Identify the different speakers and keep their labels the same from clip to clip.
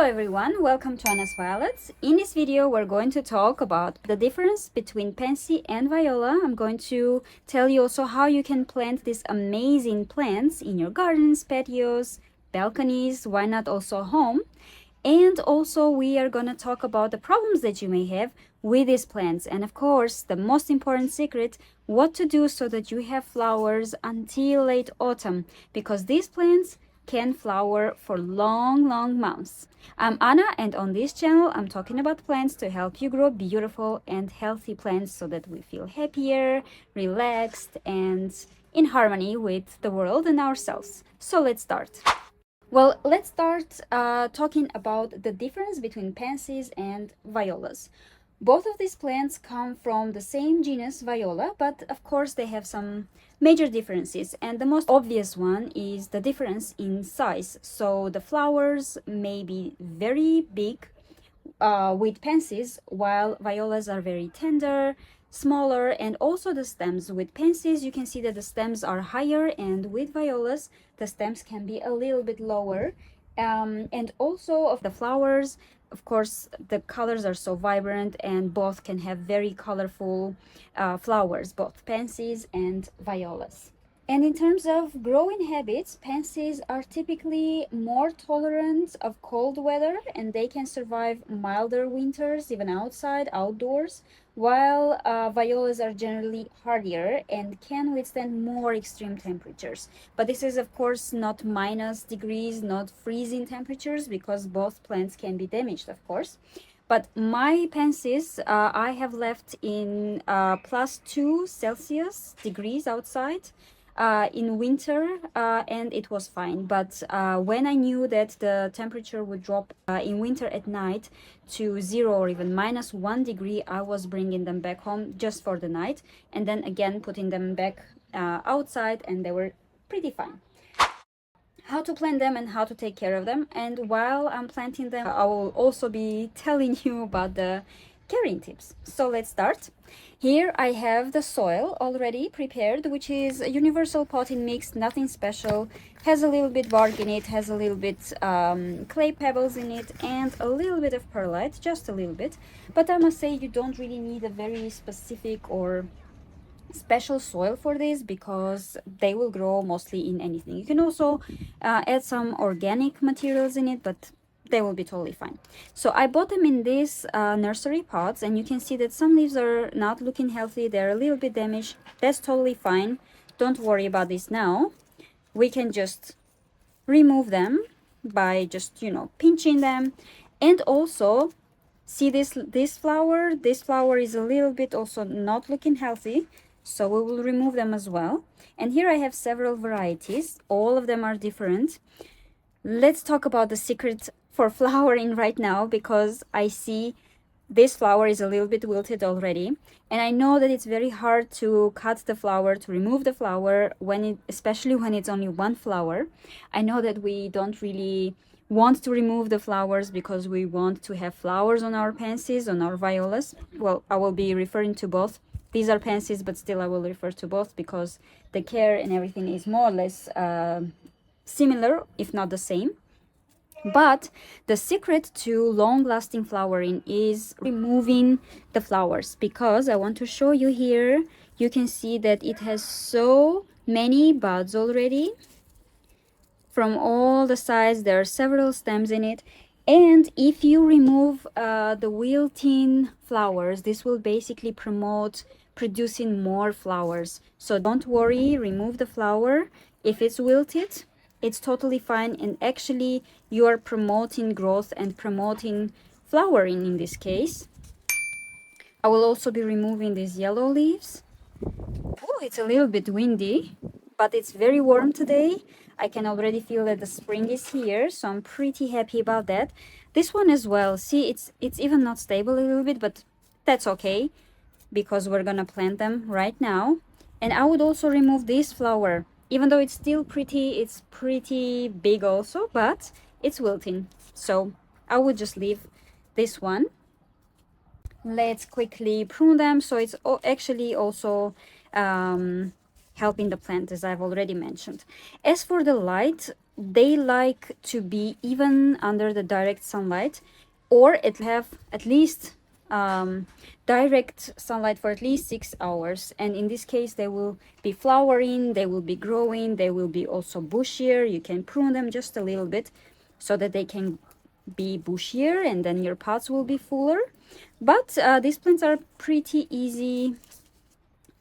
Speaker 1: everyone, welcome to Anna's Violets. In this video we're going to talk about the difference between Pansy and Viola. I'm going to tell you also how you can plant these amazing plants in your gardens, patios, balconies, why not also home. And also we are going to talk about the problems that you may have with these plants. And of course, the most important secret, what to do so that you have flowers until late autumn. Because these plants can flower for long months. I'm Anna, and on this channel I'm talking about plants to help you grow beautiful and healthy plants so that we feel happier, relaxed, and in harmony with the world and ourselves. So let's start. Well, let's start talking about the difference between pansies and violas. Both of these plants come from the same genus Viola, but of course they have some major differences, and the most obvious one is the difference in size. So the flowers may be very big with pansies, while violas are very tender, smaller, and also the stems. With pansies you can see that the stems are higher, and with violas the stems can be a little bit lower. And also of the flowers, of course the colors are so vibrant, and both can have very colorful flowers, both pansies and violas. And in terms of growing habits, pansies are typically more tolerant of cold weather, and they can survive milder winters even outside, outdoors, while violas are generally hardier and can withstand more extreme temperatures. But this is of course not minus degrees, not freezing temperatures, because both plants can be damaged, of course. But my pansies, I have left in +2 Celsius degrees outside in winter, and it was fine. But when I knew that the temperature would drop in winter at night to 0 or even -1 degree, I was bringing them back home just for the night, and then again putting them back outside, and they were pretty fine. How to plant them and how to take care of them, and while I'm planting them I will also be telling you about the caring tips. So let's start. Here I have the soil already prepared, which is a universal potting mix, nothing special, has a little bit bark in it, has a little bit clay pebbles in it, and a little bit of perlite, just a little bit. But I must say you don't really need a very specific or special soil for this, because they will grow mostly in anything. You can also add some organic materials in it, but they will be totally fine. So I bought them in these nursery pots, and you can see that some leaves are not looking healthy, they're a little bit damaged. That's totally fine, don't worry about this now. We can just remove them by just, you know, pinching them. And also see this flower is a little bit also not looking healthy, so we will remove them as well. And here I have several varieties, all of them are different. Let's talk about the secret for flowering right now, because I see this flower is a little bit wilted already, and I know that it's very hard to cut the flower, to remove the flower, especially when it's only one flower. I know that we don't really want to remove the flowers because we want to have flowers on our pansies, on our violas. Well, I will be referring to both. These are pansies, but still I will refer to both because the care and everything is more or less similar, if not the same. But the secret to long-lasting flowering is removing the flowers, because I want to show you here. You can see that it has so many buds already from all the sides. There are several stems in it, and if you remove the wilting flowers, this will basically promote producing more flowers. So don't worry, remove the flower if it's wilted. It's totally fine, and actually you are promoting growth and promoting flowering in this case. I will also be removing these yellow leaves. Oh, it's a little bit windy, but it's very warm today. I can already feel that the spring is here, so I'm pretty happy about that. This one as well, see, it's even not stable a little bit, but that's okay, because we're gonna plant them right now. And I would also remove this flower, even though it's still it's pretty big also, but it's wilting, so I would just leave this one. Let's quickly prune them, so it's actually also helping the plant, as I've already mentioned. As for the light, they like to be even under the direct sunlight, or it have at least direct sunlight for at least 6 hours. And in this case, they will be flowering, they will be growing, they will be also bushier. You can prune them just a little bit so that they can be bushier, and then your pots will be fuller. But these plants are pretty easy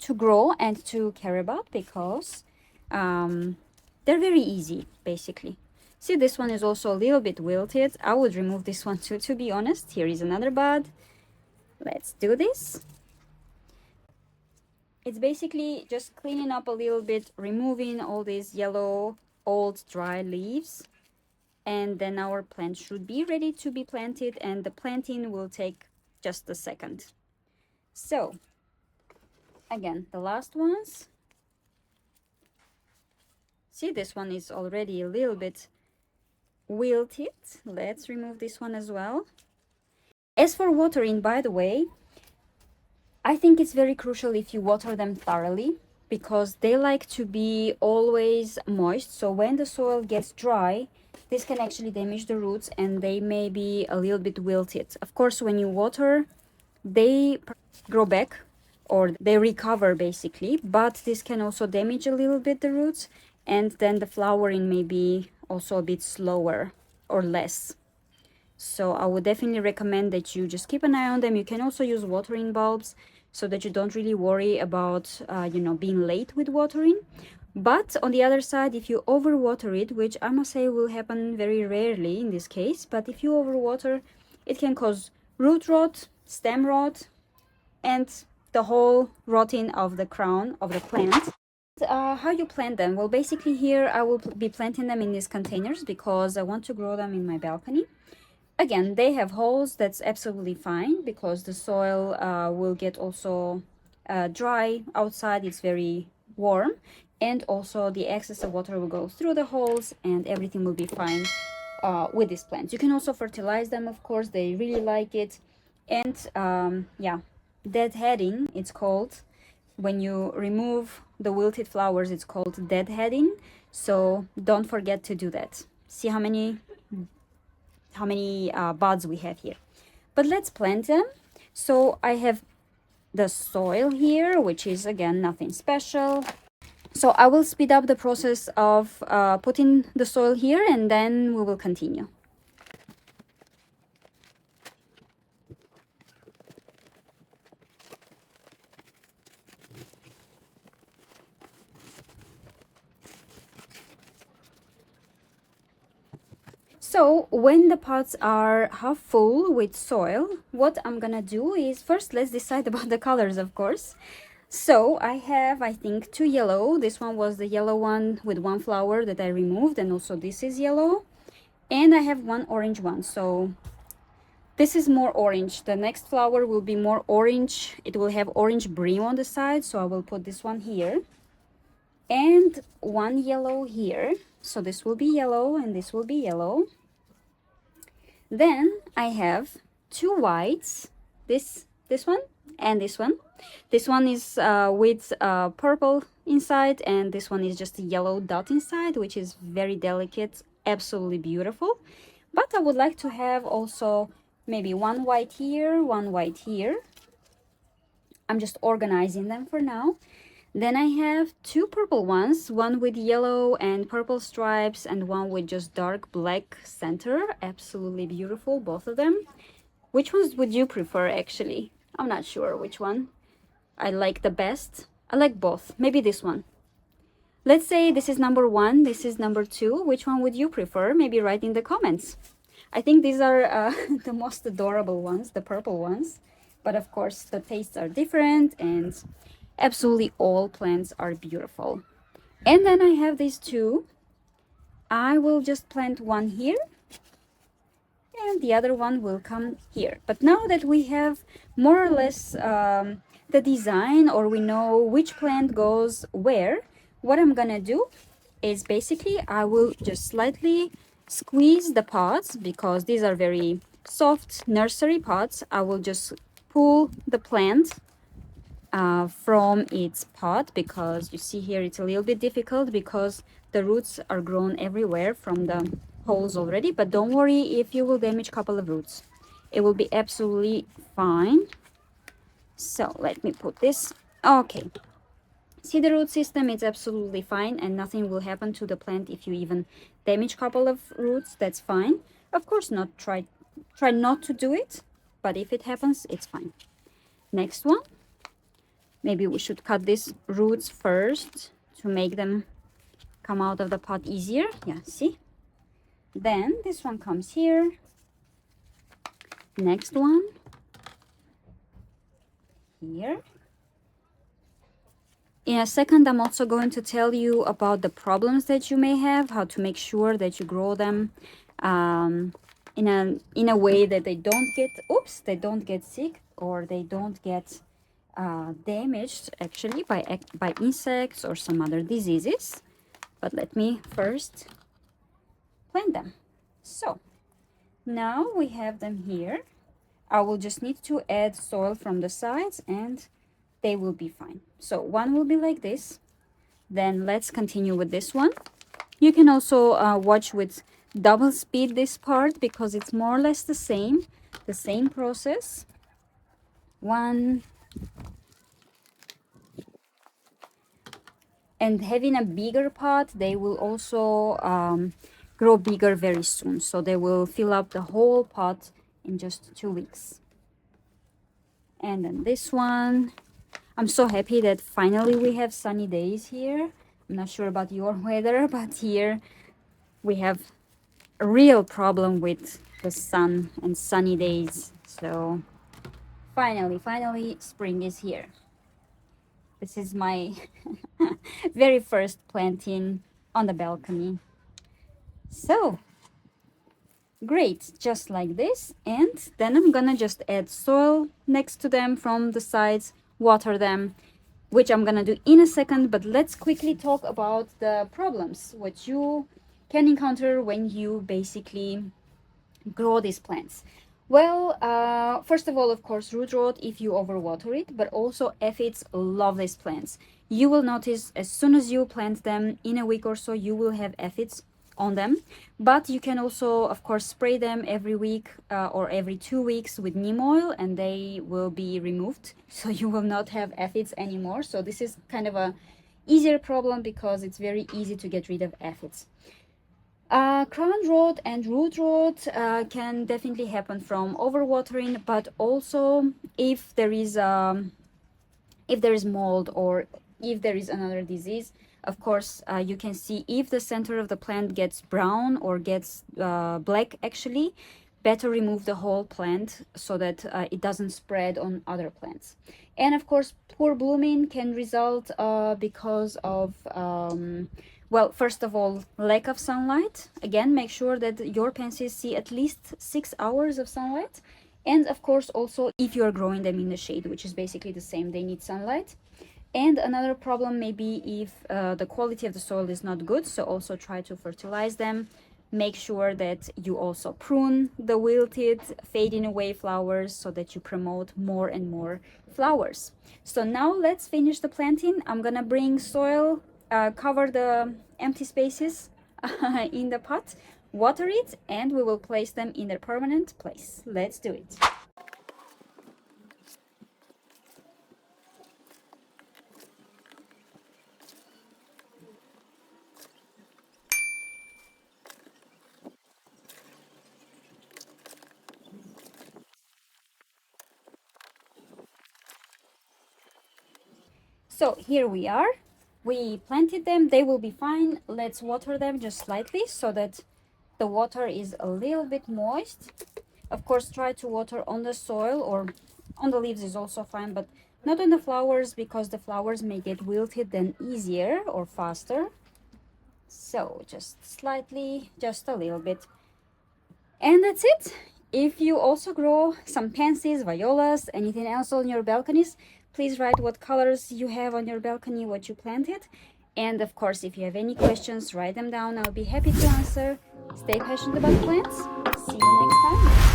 Speaker 1: to grow and to care about because they're very easy, basically. See, this one is also a little bit wilted. I would remove this one too, to be honest. Here is another bud. Let's do this. It's basically just cleaning up a little bit, removing all these yellow, old, dry leaves. And then our plant should be ready to be planted, and the planting will take just a second. So, again, the last ones. See, this one is already a little bit wilted. Let's remove this one as well. As for watering, by the way, I think it's very crucial if you water them thoroughly, because they like to be always moist. So when the soil gets dry, this can actually damage the roots and they may be a little bit wilted. Of course, when you water, they grow back, or they recover basically, but this can also damage a little bit the roots, and then the flowering may be also a bit slower or less. So I would definitely recommend that you just keep an eye on them. You can also use watering bulbs so that you don't really worry about being late with watering. But on the other side, if you overwater it, which I must say will happen very rarely in this case, but if you overwater, it can cause root rot, stem rot, and the whole rotting of the crown of the plant. How you plant them? Well, basically here I will be planting them in these containers because I want to grow them in my balcony. Again, they have holes. That's absolutely fine because the soil will get also dry outside. It's very warm, and also the excess of water will go through the holes and everything will be fine with these plants. You can also fertilize them, of course. They really like it. And yeah, deadheading, it's called. When you remove the wilted flowers, it's called deadheading. So don't forget to do that. See how many buds we have here. But let's plant them. So I have the soil here, which is again nothing special. So I will speed up the process of putting the soil here, and then we will continue. So when the pots are half full with soil, what I'm gonna do is, first let's decide about the colors, of course. So I have, I think, two yellow. This one was the yellow one with one flower that I removed, and also this is yellow. And I have one orange one. So this is more orange. The next flower will be more orange. It will have orange brim on the side, so I will put this one here. And one yellow here. So this will be yellow and this will be yellow. Then I have two whites, this one and this one. This one is with purple inside, and this one is just a yellow dot inside, which is very delicate, absolutely beautiful. But I would like to have also maybe one white here, one white here. I'm just organizing them for now. Then I have two purple ones, one with yellow and purple stripes and one with just dark black center. Absolutely beautiful, both of them. Which ones would you prefer, actually? I'm not sure which one I like the best. I like both. Maybe this one. Let's say this is number one, this is number two. Which one would you prefer? Maybe write in the comments. I think these are the most adorable ones, the purple ones. But of course, the tastes are different, and absolutely all plants are beautiful. And then I have these two. I will just plant one here, and the other one will come here. But now that we have more or less the design, or we know which plant goes where, what I'm gonna do is basically I will just slightly squeeze the pots, because these are very soft nursery pots. I will just pull the plant from its pot, because you see here it's a little bit difficult because the roots are grown everywhere from the holes already, but don't worry if you will damage a couple of roots. It will be absolutely fine. So let me put this. Okay. See the root system, it's absolutely fine and nothing will happen to the plant if you even damage a couple of roots. That's fine. Of course not, try not to do it, but if it happens, it's fine. Next one. Maybe we should cut these roots first to make them come out of the pot easier. Yeah, see? Then this one comes here. Next one. Here. In a second, I'm also going to tell you about the problems that you may have, how to make sure that you grow them in a way that they don't get sick or they don't get damaged actually by insects or some other diseases. But let me first plant them. So now we have them here. I will just need to add soil from the sides and they will be fine. So one will be like this. Then let's continue with this one. You can also watch with double speed this part because it's more or less the same process. One. And having a bigger pot, they will also grow bigger very soon. So they will fill up the whole pot in just 2 weeks. And then this one. I'm so happy that finally we have sunny days here. I'm not sure about your weather, but here we have a real problem with the sun and sunny days. So finally spring is here. This is my very first planting on the balcony. So great, just like this. And then I'm gonna just add soil next to them from the sides, water them, which I'm gonna do in a second. But let's quickly talk about the problems what you can encounter when you basically grow these plants. Well, first of all, of course, root rot if you overwater it, but also aphids love these plants. You will notice as soon as you plant them, in a week or so, you will have aphids on them. But you can also, of course, spray them every week or every 2 weeks with neem oil and they will be removed. So you will not have aphids anymore. So this is kind of a easier problem because it's very easy to get rid of aphids. Crown rot and root rot can definitely happen from overwatering, but also if there is mold or if there is another disease. Of course, you can see if the center of the plant gets brown or gets black, actually, better remove the whole plant so that it doesn't spread on other plants. And of course, poor blooming can result because of, well, first of all, lack of sunlight. Again, make sure that your pansies see at least 6 hours of sunlight. And of course, also if you're growing them in the shade, which is basically the same, they need sunlight. And another problem may be if the quality of the soil is not good, so also try to fertilize them. Make sure that you also prune the wilted, fading away flowers so that you promote more and more flowers. So now let's finish the planting. I'm gonna bring soil, cover the empty spaces in the pot, water it, and we will place them in their permanent place. Let's do it. So here we are. We planted them. They will be fine. Let's water them just slightly so that the water is a little bit moist. Of course, try to water on the soil or on the leaves is also fine, but not on the flowers because the flowers may get wilted then easier or faster. So just slightly, just a little bit. And that's it. If you also grow some pansies, violas, anything else on your balconies, please write what colors you have on your balcony, what you planted. And of course, if you have any questions, write them down. I'll be happy to answer. Stay passionate about plants. See you next time.